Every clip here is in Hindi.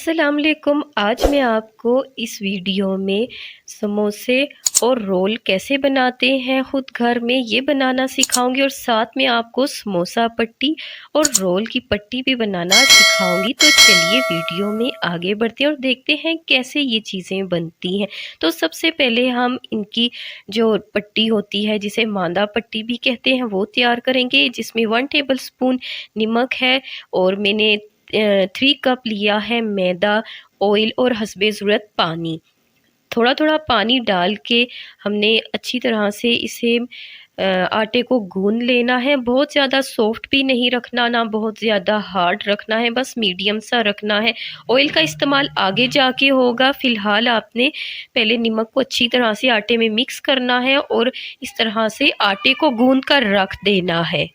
अस्सलाम वालेकुम। आज मैं आपको इस वीडियो में समोसे और रोल कैसे बनाते हैं ख़ुद घर में ये बनाना सिखाऊंगी और साथ में आपको समोसा पट्टी और रोल की पट्टी भी बनाना सिखाऊंगी। तो चलिए वीडियो में आगे बढ़ते हैं और देखते हैं कैसे ये चीज़ें बनती हैं। तो सबसे पहले हम इनकी जो पट्टी होती है जिसे मांदा पट्टी भी कहते हैं वो तैयार करेंगे, जिसमें 1 टेबल स्पून नमक है और मैंने 3 कप लिया है मैदा, ऑयल और हस्बे ज़रूरत पानी। थोड़ा थोड़ा पानी डाल के हमने अच्छी तरह से इसे आटे को गूंद लेना है। बहुत ज़्यादा सॉफ्ट भी नहीं रखना, ना बहुत ज़्यादा हार्ड रखना है, बस मीडियम सा रखना है। ऑयल का इस्तेमाल आगे जाके होगा। फ़िलहाल आपने पहले नमक को अच्छी तरह से आटे में मिक्स करना है और इस तरह से आटे को गूंद कर रख देना है।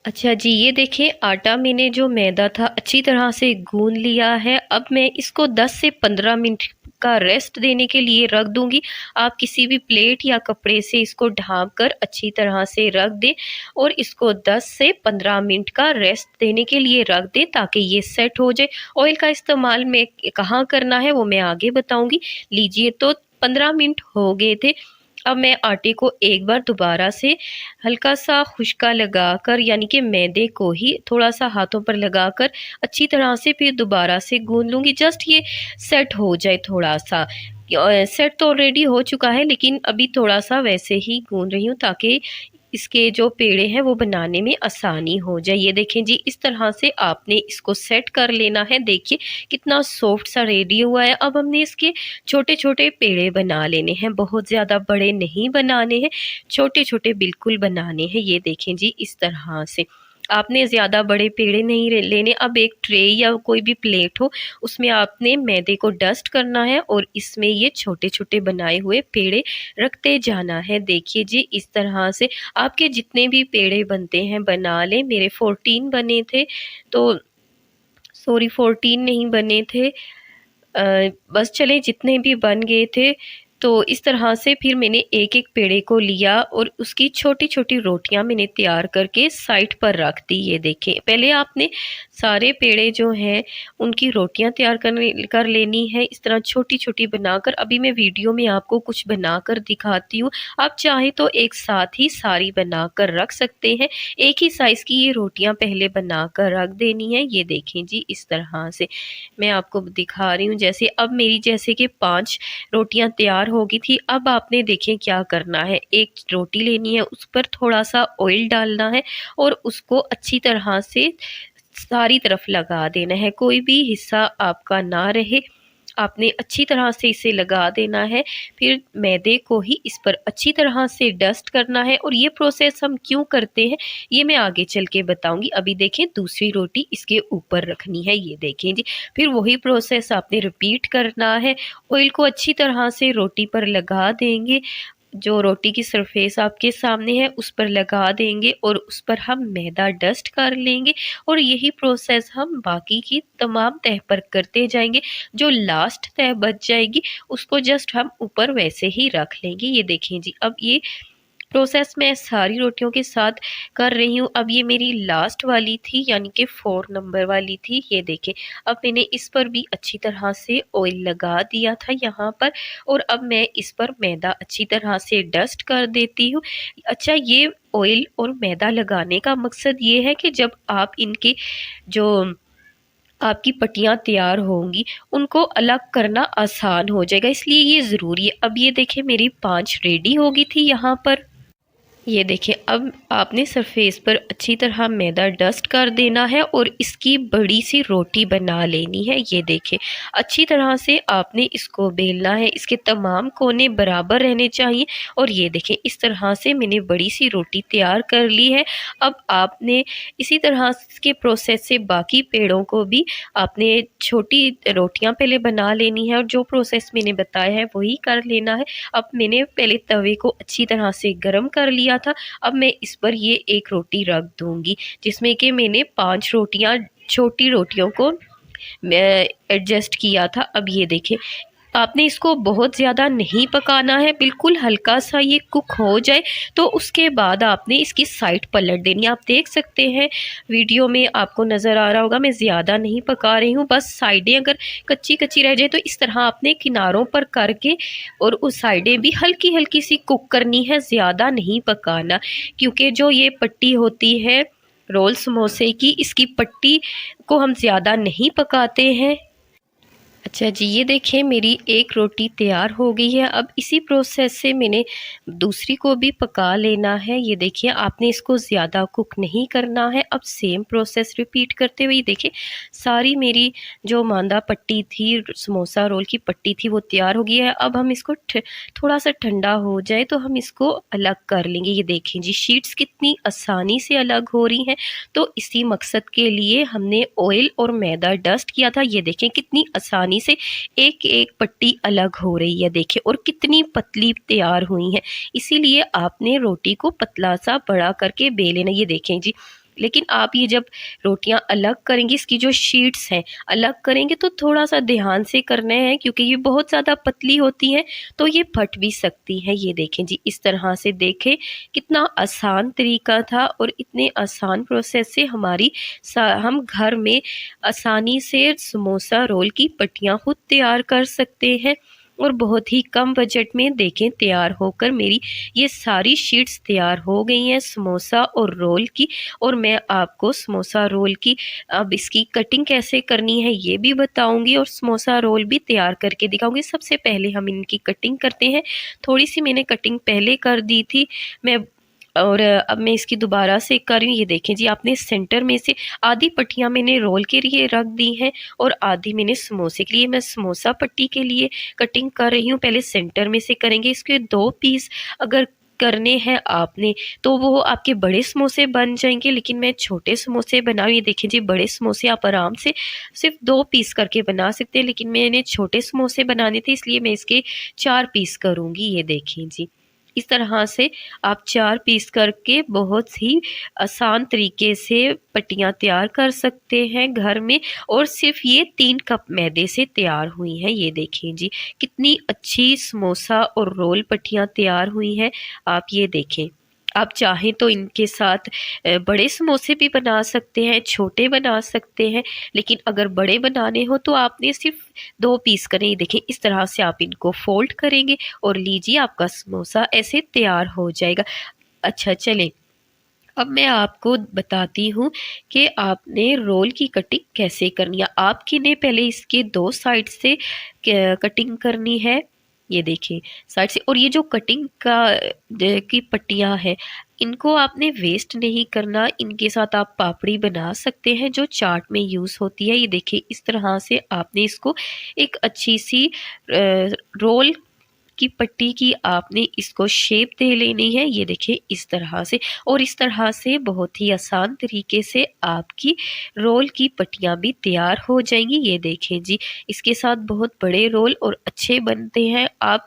अच्छा जी, ये देखिए आटा मैंने जो मैदा था अच्छी तरह से गूंद लिया है। अब मैं इसको 10 से 15 मिनट का रेस्ट देने के लिए रख दूंगी। आप किसी भी प्लेट या कपड़े से इसको ढाँप कर अच्छी तरह से रख दें और इसको 10 से 15 मिनट का रेस्ट देने के लिए रख दें ताकि ये सेट हो जाए। ऑयल का इस्तेमाल में कहाँ करना है वो मैं आगे बताऊंगी। लीजिए, तो 15 मिनट हो गए थे। अब मैं आटे को एक बार दोबारा से हल्का सा खुशका लगाकर, यानी कि मैदे को ही थोड़ा सा हाथों पर लगाकर अच्छी तरह से फिर दोबारा से गूंद लूँगी। जस्ट ये सेट हो जाए थोड़ा सा। सेट तो ऑलरेडी हो चुका है लेकिन अभी थोड़ा सा वैसे ही गूंद रही हूँ ताकि इसके जो पेड़े हैं वो बनाने में आसानी हो जाए। ये देखें जी, इस तरह से आपने इसको सेट कर लेना है। देखिए कितना सॉफ्ट सा रेडी हुआ है। अब हमने इसके छोटे छोटे पेड़े बना लेने हैं, बहुत ज़्यादा बड़े नहीं बनाने हैं, छोटे छोटे बिल्कुल बनाने हैं। ये देखें जी, इस तरह से आपने ज़्यादा बड़े पेड़े नहीं लेने। अब एक ट्रे या कोई भी प्लेट हो उसमें आपने मैदे को डस्ट करना है और इसमें ये छोटे छोटे बनाए हुए पेड़े रखते जाना है। देखिए जी, इस तरह से आपके जितने भी पेड़े बनते हैं बना लें। मेरे 14 बने थे, तो सॉरी 14 नहीं बने थे, बस चले जितने भी बन गए थे। तो इस तरह से फिर मैंने एक एक पेड़े को लिया और उसकी छोटी छोटी रोटियां मैंने तैयार करके साइड पर रख दी। ये देखें, पहले आपने सारे पेड़े जो हैं उनकी रोटियां तैयार कर लेनी है, इस तरह छोटी छोटी बनाकर। अभी मैं वीडियो में आपको कुछ बनाकर दिखाती हूँ। आप चाहे तो एक साथ ही सारी बनाकर रख सकते हैं। एक ही साइज़ की ये रोटियां पहले बनाकर रख देनी है। ये देखें जी, इस तरह से मैं आपको दिखा रही हूँ। जैसे अब मेरी जैसे कि 5 रोटियां तैयार हो गई थी। अब आपने देखें क्या करना है, एक रोटी लेनी है, उस पर थोड़ा सा ऑयल डालना है और उसको अच्छी तरह से सारी तरफ लगा देना है, कोई भी हिस्सा आपका ना रहे। आपने अच्छी तरह से इसे लगा देना है। फिर मैदे को ही इस पर अच्छी तरह से डस्ट करना है। और ये प्रोसेस हम क्यों करते हैं ये मैं आगे चल के बताऊंगी। अभी देखें, दूसरी रोटी इसके ऊपर रखनी है। ये देखें जी, फिर वही प्रोसेस आपने रिपीट करना है। ऑयल को अच्छी तरह से रोटी पर लगा देंगे, जो रोटी की सरफेस आपके सामने है उस पर लगा देंगे और उस पर हम मैदा डस्ट कर लेंगे। और यही प्रोसेस हम बाकी की तमाम तह पर करते जाएंगे। जो लास्ट तह बच जाएगी उसको जस्ट हम ऊपर वैसे ही रख लेंगे। ये देखें जी, अब ये प्रोसेस मैं सारी रोटियों के साथ कर रही हूँ। अब ये मेरी लास्ट वाली थी, यानी कि 4 नंबर वाली थी। ये देखें, अब मैंने इस पर भी अच्छी तरह से ऑयल लगा दिया था यहाँ पर, और अब मैं इस पर मैदा अच्छी तरह से डस्ट कर देती हूँ। अच्छा, ये ऑयल और मैदा लगाने का मकसद ये है कि जब आप इनके जो आपकी पट्टियाँ तैयार होंगी उनको अलग करना आसान हो जाएगा, इसलिए ये ज़रूरी है। अब ये देखें, मेरी 5 रेडी हो गई थी यहाँ पर। ये देखिए, अब आपने सरफेस पर अच्छी तरह मैदा डस्ट कर देना है और इसकी बड़ी सी रोटी बना लेनी है। ये देखिए, अच्छी तरह से आपने इसको बेलना है, इसके तमाम कोने बराबर रहने चाहिए। और ये देखें, इस तरह से मैंने बड़ी सी रोटी तैयार कर ली है। अब आपने इसी तरह के प्रोसेस से बाकी पेड़ों को भी आपने छोटी रोटियां पहले बना लेनी है और जो प्रोसेस मैंने बताया है वही कर लेना है। अब मैंने पहले तवे को अच्छी तरह से गर्म कर लिया था। अब मैं इस पर ये एक रोटी रख दूंगी, जिसमें कि मैंने 5 रोटियां, छोटी रोटियों को मैं एडजस्ट किया था। अब ये देखें, आपने इसको बहुत ज़्यादा नहीं पकाना है, बिल्कुल हल्का सा ये कुक हो जाए तो उसके बाद आपने इसकी साइड पलट देनी है। आप देख सकते हैं वीडियो में आपको नज़र आ रहा होगा, मैं ज़्यादा नहीं पका रही हूँ, बस साइडें अगर कच्ची-कच्ची रह जाए तो इस तरह आपने किनारों पर करके और उस साइडें भी हल्की-हल्की सी कुक करनी है, ज़्यादा नहीं पकाना। क्योंकि जो ये पट्टी होती है रोल समोसे की, इसकी पट्टी को हम ज़्यादा नहीं पकाते हैं। अच्छा जी, ये देखिए मेरी एक रोटी तैयार हो गई है। अब इसी प्रोसेस से मैंने दूसरी को भी पका लेना है। ये देखिए आपने इसको ज़्यादा कुक नहीं करना है। अब सेम प्रोसेस रिपीट करते हुए ये देखिए सारी मेरी जो मांदा पट्टी थी, समोसा रोल की पट्टी थी, वो तैयार हो गई है। अब हम इसको थोड़ा सा ठंडा हो जाए तो हम इसको अलग कर लेंगे। ये देखें जी शीट्स कितनी आसानी से अलग हो रही हैं। तो इसी मकसद के लिए हमने ऑयल और मैदा डस्ट किया था। ये देखें कितनी आसानी से एक एक पट्टी अलग हो रही है, देखिए, और कितनी पतली तैयार हुई है। इसीलिए आपने रोटी को पतला सा बड़ा करके बेल लेना। ये देखें जी, लेकिन आप ये जब रोटियां अलग करेंगे, इसकी जो शीट्स हैं अलग करेंगे तो थोड़ा सा ध्यान से करना है, क्योंकि ये बहुत ज़्यादा पतली होती हैं तो ये फट भी सकती हैं। ये देखें जी, इस तरह से देखें कितना आसान तरीका था और इतने आसान प्रोसेस से हम घर में आसानी से समोसा रोल की पट्टियाँ खुद तैयार कर सकते हैं और बहुत ही कम बजट में देखें तैयार होकर मेरी ये सारी शीट्स तैयार हो गई हैं समोसा और रोल की। और मैं आपको समोसा रोल की अब इसकी कटिंग कैसे करनी है ये भी बताऊंगी और समोसा रोल भी तैयार करके दिखाऊंगी। सबसे पहले हम इनकी कटिंग करते हैं। थोड़ी सी मैंने कटिंग पहले कर दी थी मैं, और अब मैं इसकी दोबारा से कर रही हूँ। ये देखें जी, आपने सेंटर में से आधी पट्टियाँ मैंने रोल के लिए रख दी हैं और आधी मैंने समोसे के लिए। मैं समोसा पट्टी के लिए कटिंग कर रही हूँ, पहले सेंटर में से करेंगे। इसके 2 पीस अगर करने हैं आपने तो वो आपके बड़े समोसे बन जाएंगे, लेकिन मैं छोटे समोसे बना रही हूँ। ये देखें जी, बड़े समोसे आप आराम से सिर्फ 2 पीस करके बना सकते हैं, लेकिन मैंने छोटे समोसे बनाने थे इसलिए मैं इसके 4 पीस करूँगी। ये देखें जी, इस तरह से आप 4 पीस करके बहुत ही आसान तरीके से पट्टियाँ तैयार कर सकते हैं घर में, और सिर्फ ये 3 कप मैदे से तैयार हुई हैं। ये देखें जी, कितनी अच्छी समोसा और रोल पट्टियाँ तैयार हुई हैं। आप ये देखें, आप चाहें तो इनके साथ बड़े समोसे भी बना सकते हैं, छोटे बना सकते हैं, लेकिन अगर बड़े बनाने हो तो आपने सिर्फ 2 पीस करें। ये देखें इस तरह से आप इनको फोल्ड करेंगे और लीजिए आपका समोसा ऐसे तैयार हो जाएगा। अच्छा चलें, अब मैं आपको बताती हूँ कि आपने रोल की कटिंग कैसे करनी है। आपकी ने पहले इसके 2 साइड से कटिंग करनी है। ये देखिए साइड से, और ये जो कटिंग की पट्टियाँ हैं इनको आपने वेस्ट नहीं करना। इनके साथ आप पापड़ी बना सकते हैं जो चाट में यूज़ होती है। ये देखिए इस तरह से आपने इसको एक अच्छी सी रोल की पट्टी की आपने इसको शेप दे लेनी है। ये देखिए इस तरह से, और इस तरह से बहुत ही आसान तरीके से आपकी रोल की पट्टियाँ भी तैयार हो जाएंगी। ये देखें जी, इसके साथ बहुत बड़े रोल और अच्छे बनते हैं। आप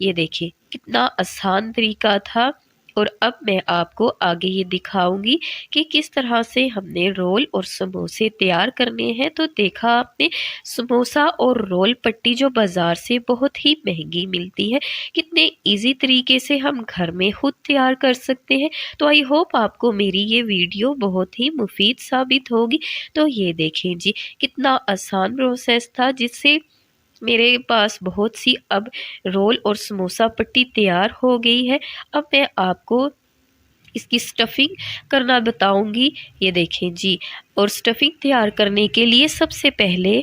ये देखिए कितना आसान तरीका था। और अब मैं आपको आगे ये दिखाऊंगी कि किस तरह से हमने रोल और समोसे तैयार करने हैं। तो देखा आपने, समोसा और रोल पट्टी जो बाज़ार से बहुत ही महंगी मिलती है, कितने इजी तरीके से हम घर में खुद तैयार कर सकते हैं। तो आई होप आपको मेरी ये वीडियो बहुत ही मुफीद साबित होगी। तो ये देखें जी, कितना आसान प्रोसेस था जिससे मेरे पास बहुत सी अब रोल और समोसा पट्टी तैयार हो गई है। अब मैं आपको इसकी स्टफिंग करना बताऊंगी। ये देखें जी, और स्टफिंग तैयार करने के लिए सबसे पहले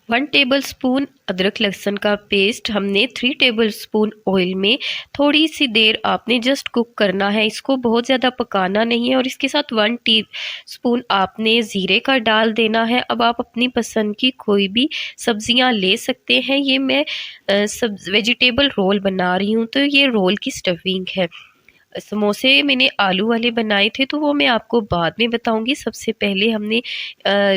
1 टेबलस्पून अदरक लहसुन का पेस्ट हमने 3 टेबलस्पून ऑयल में थोड़ी सी देर आपने जस्ट कुक करना है, इसको बहुत ज़्यादा पकाना नहीं है। और इसके साथ 1 टीस्पून आपने ज़ीरे का डाल देना है। अब आप अपनी पसंद की कोई भी सब्जियां ले सकते हैं। ये मैं वेजिटेबल रोल बना रही हूँ, तो ये रोल की स्टफिंग है। समोसे मैंने आलू वाले बनाए थे तो वो मैं आपको बाद में बताऊंगी। सबसे पहले हमने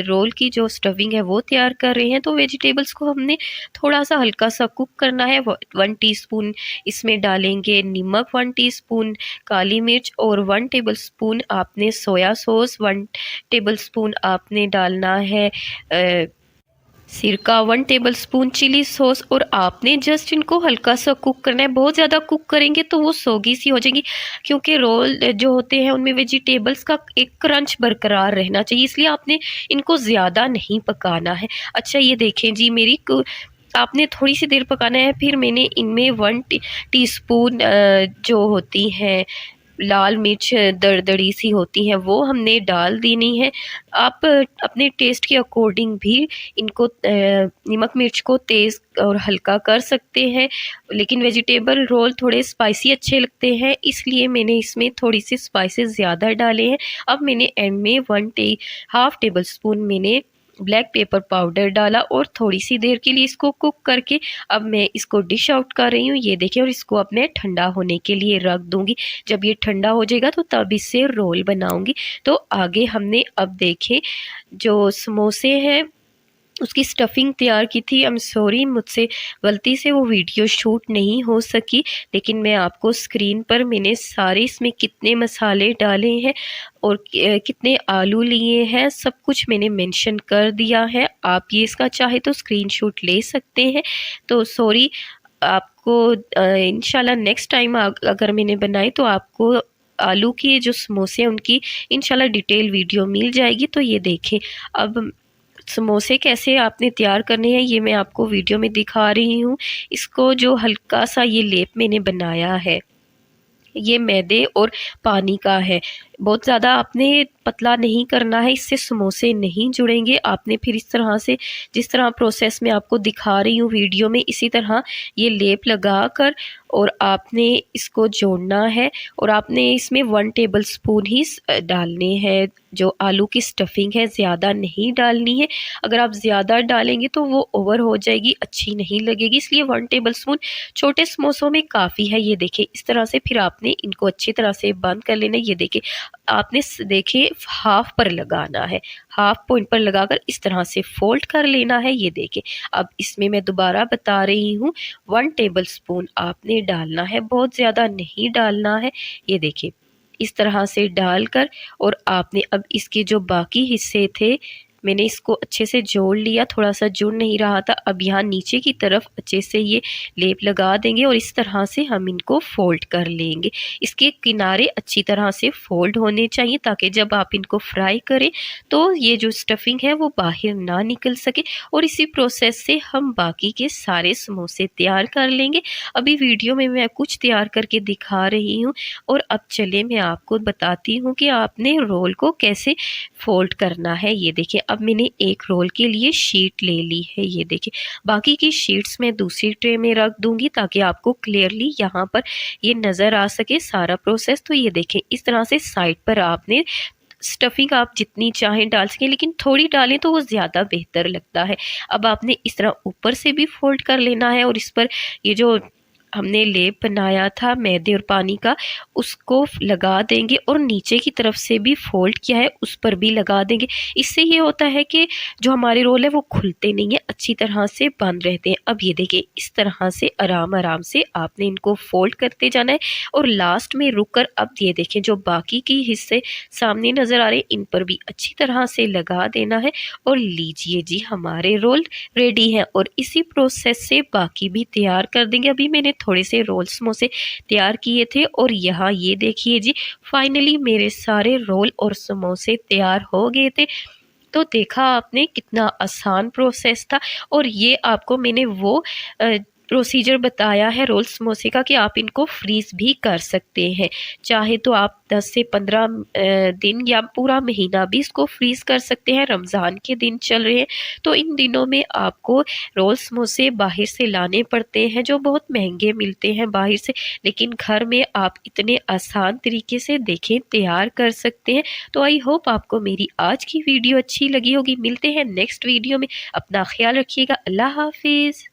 रोल की जो स्टफिंग है वो तैयार कर रहे हैं। तो वेजिटेबल्स को हमने थोड़ा सा हल्का सा कुक करना है। 1 टीस्पून इसमें डालेंगे नमक, 1 टीस्पून काली मिर्च और 1 टेबलस्पून आपने सोया सॉस, 1 टेबलस्पून आपने डालना है सिरका 1 टेबलस्पून, चिली सॉस, और आपने जस्ट इनको हल्का सा कुक करना है। बहुत ज़्यादा कुक करेंगे तो वो सौगी सी हो जाएगी, क्योंकि रोल जो होते हैं उनमें वेजिटेबल्स का एक क्रंच बरकरार रहना चाहिए, इसलिए आपने इनको ज़्यादा नहीं पकाना है। अच्छा, ये देखें जी, मेरी आपने थोड़ी सी देर पकाना है। फिर मैंने इनमें 1 टीस्पून जो होती हैं लाल मिर्च दरदरी सी होती हैं, वो हमने डाल देनी है। आप अपने टेस्ट के अकॉर्डिंग भी इनको नमक मिर्च को तेज़ और हल्का कर सकते हैं, लेकिन वेजिटेबल रोल थोड़े स्पाइसी अच्छे लगते हैं, इसलिए मैंने इसमें थोड़ी सी स्पाइसेस ज़्यादा डाले हैं। अब मैंने एंड में हाफ टेबल स्पून मैंने ब्लैक पेपर पाउडर डाला और थोड़ी सी देर के लिए इसको कुक करके अब मैं इसको डिश आउट कर रही हूँ, ये देखिए। और इसको अब मैं ठंडा होने के लिए रख दूँगी। जब ये ठंडा हो जाएगा तो तब इससे रोल बनाऊँगी। तो आगे हमने अब देखें जो समोसे हैं उसकी स्टफ़िंग तैयार की थी। आई एम सॉरी, मुझसे गलती से वो वीडियो शूट नहीं हो सकी, लेकिन मैं आपको स्क्रीन पर मैंने सारे इसमें कितने मसाले डाले हैं और कितने आलू लिए हैं, सब कुछ मैंने मेंशन कर दिया है। आप ये इसका चाहे तो स्क्रीनशॉट ले सकते हैं। तो सॉरी, आपको इंशाल्लाह नेक्स्ट टाइम अगर मैंने बनाए तो आपको आलू के जो समोसे हैं उनकी इंशाल्लाह डिटेल वीडियो मिल जाएगी। तो ये देखें, अब समोसे कैसे आपने तैयार करने हैं ये मैं आपको वीडियो में दिखा रही हूँ। इसको जो हल्का सा ये लेप मैंने बनाया है, ये मैदे और पानी का है। बहुत ज़्यादा आपने पतला नहीं करना है, इससे समोसे नहीं जुड़ेंगे। आपने फिर इस तरह से, जिस तरह प्रोसेस मैं आपको दिखा रही हूँ वीडियो में, इसी तरह ये लेप लगा कर और आपने इसको जोड़ना है। और आपने इसमें 1 टेबलस्पून ही डालने हैं जो आलू की स्टफिंग है, ज़्यादा नहीं डालनी है। अगर आप ज़्यादा डालेंगे तो वो ओवर हो जाएगी, अच्छी नहीं लगेगी, इसलिए 1 टेबलस्पून छोटे समोसों में काफ़ी है। ये देखिए, इस तरह से फिर आपने इनको अच्छी तरह से बंद कर लेना है। ये देखिए, आपने देखिए हाफ पर लगाना है, हाफ पॉइंट पर लगाकर इस तरह से फोल्ड कर लेना है। ये देखिए, अब इसमें मैं दोबारा बता रही हूँ, 1 टेबलस्पून आपने डालना है, बहुत ज़्यादा नहीं डालना है। ये देखिए, इस तरह से डालकर और आपने अब इसके जो बाकी हिस्से थे मैंने इसको अच्छे से जोड़ लिया, थोड़ा सा जुड़ नहीं रहा था। अब यहाँ नीचे की तरफ अच्छे से ये लेप लगा देंगे और इस तरह से हम इनको फोल्ड कर लेंगे। इसके किनारे अच्छी तरह से फोल्ड होने चाहिए ताकि जब आप इनको फ्राई करें तो ये जो स्टफिंग है वो बाहर ना निकल सके। और इसी प्रोसेस से हम बाकी के सारे समोसे तैयार कर लेंगे। अभी वीडियो में मैं कुछ तैयार करके दिखा रही हूँ और अब चले मैं आपको बताती हूँ कि आपने रोल को कैसे फोल्ड करना है। ये देखिए, अब मैंने एक रोल के लिए शीट ले ली है। ये देखिए, बाकी की शीट्स मैं दूसरी ट्रे में रख दूंगी ताकि आपको क्लियरली यहाँ पर ये नज़र आ सके सारा प्रोसेस। तो ये देखें, इस तरह से साइड पर आपने स्टफिंग आप जितनी चाहें डाल सकें, लेकिन थोड़ी डालें तो वो ज़्यादा बेहतर लगता है। अब आपने इस तरह ऊपर से भी फोल्ड कर लेना है और इस पर ये जो हमने लेप बनाया था मैदे और पानी का उसको लगा देंगे और नीचे की तरफ से भी फोल्ड किया है उस पर भी लगा देंगे। इससे ये होता है कि जो हमारे रोल है वो खुलते नहीं है, अच्छी तरह से बंद रहते हैं। अब ये देखिए, इस तरह से आराम आराम से आपने इनको फोल्ड करते जाना है और लास्ट में रुक कर अब ये देखें जो बाकी के हिस्से सामने नज़र आ रहे हैं इन पर भी अच्छी तरह से लगा देना है। और लीजिए जी, हमारे रोल रेडी है और इसी प्रोसेस से बाकी भी तैयार कर देंगे। अभी मैंने थोड़े से रोल समोसे तैयार किए थे और यहाँ ये देखिए जी, फाइनली मेरे सारे रोल और समोसे तैयार हो गए थे। तो देखा आपने कितना आसान प्रोसेस था। और ये आपको मैंने वो प्रोसीजर बताया है रोल समोसे का कि आप इनको फ्रीज़ भी कर सकते हैं। चाहे तो आप 10 से 15 दिन या पूरा महीना भी इसको फ्रीज़ कर सकते हैं। रमज़ान के दिन चल रहे हैं तो इन दिनों में आपको रोल समोसे बाहर से लाने पड़ते हैं जो बहुत महंगे मिलते हैं बाहर से, लेकिन घर में आप इतने आसान तरीके से देखें तैयार कर सकते हैं। तो आई होप आपको मेरी आज की वीडियो अच्छी लगी होगी। मिलते हैं नेक्स्ट वीडियो में, अपना ख्याल रखिएगा। अल्लाह हाफिज़।